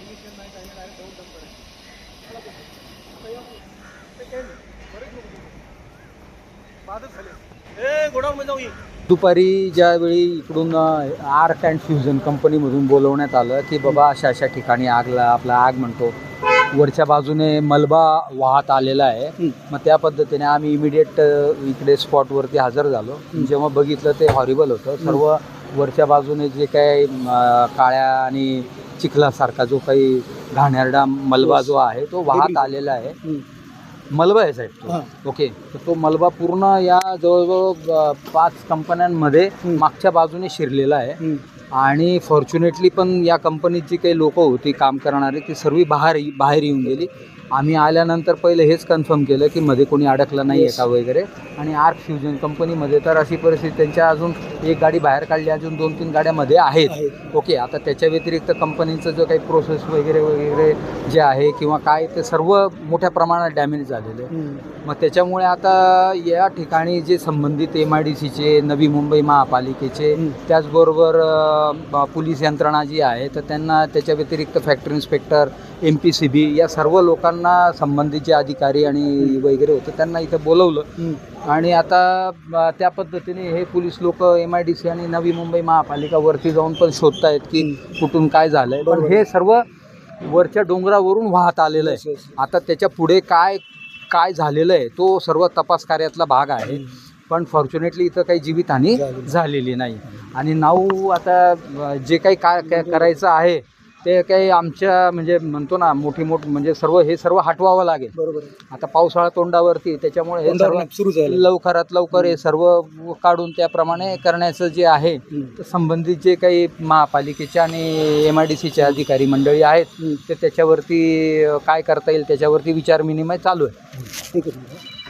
Permission नाही काही direct जाऊन डंप करायचं. आता या ते काही नाही, बरेच लोक बाधच झाले. ए गोडाऊनमध्ये जाऊ ये. दुपारी ज्यावेळी इकडून आर्क अँड फ्युजन कंपनीमधून बोलवण्यात आलं की बाबा अशा अशा ठिकाणी आपला आग म्हणतो वरच्या बाजूने मलबा वाहत आलेला आहे. मग त्या पद्धतीने आम्ही इमिडिएट इकडे स्पॉटवरती हजर झालो. जेव्हा बघितलं ते हॉरिबल होतं. सर्व वरच्या बाजूने जे काही काळ्या आणि चिखलासारखा जो काही घाणेरडा मलबा जो आहे तो वाहत आलेला आहे. मलबा आहे साहेब तो. ओके, तर तो मलबा पूर्ण या जवळजवळ 5 कंपन्यांमध्ये मागच्या बाजूने शिरलेला आहे. आणि फॉर्च्युनेटली पण या कंपनीत जी काही लोकं होती काम करणारी ती सर्व बाहेर येऊन गेली. आम्ही आल्यानंतर पहिले हेच कन्फर्म केलं की मध्ये कोणी अडकलं नाही आहे का वगैरे. आणि आर्क फ्युजन कंपनीमध्ये तर अशी परिस्थिती त्यांच्या अजून एक गाडी बाहेर काढली, अजून 2-3 गाड्यामध्ये आहेत. ओके, आता त्याच्या व्यतिरिक्त कंपनीचं जो काही प्रोसेस वगैरे जे आहे किंवा काय ते सर्व मोठ्या प्रमाणात डॅमेज झालेलं आहे. मग त्याच्यामुळे आता या ठिकाणी जे संबंधित MIDCचे, नवी मुंबई महापालिकेचे, त्याचबरोबर पोलीस यंत्रणा जी आहे तर त्यांना त्याच्या व्यतिरिक्त फॅक्टरी इन्स्पेक्टर, MPCB या सर्व लोकांना संबंधित जे अधिकारी आणि वगैरे होते त्यांना इथं बोलवलं. आणि आता त्या पद्धतीने हे पोलीस लोक MIDC आणि नवी मुंबई महापालिका वरती जाऊन पण शोधतायत की कुठून काय झालं आहे. पण हे सर्व वरच्या डोंगरावरून वाहत आलेलं आहे. आता त्याच्या पुढे काय झालेलं आहे तो सर्व तपास कार्यातला भाग आहे. पण फॉर्च्युनेटली इथं काही जीवितहानी झालेली नाही. आणि नाऊ आता जे काही काय करायचं आहे ते काही आमच्या म्हणजे म्हणतो ना मोठी म्हणजे हे सर्व हटवावं लागेल. बरोबर. आता पावसाळा तोंडावरती त्याच्यामुळे हे सर्व सुरू झालं. लवकरात लवकर हे सर्व काढून त्याप्रमाणे करण्याचं जे आहे तर संबंधित जे काही महापालिकेचे आणि MIDCचे अधिकारी मंडळी आहेत ते त्याच्यावरती काय करता येईल त्याच्यावरती विचार विनिमय चालू आहे. ठीक आहे.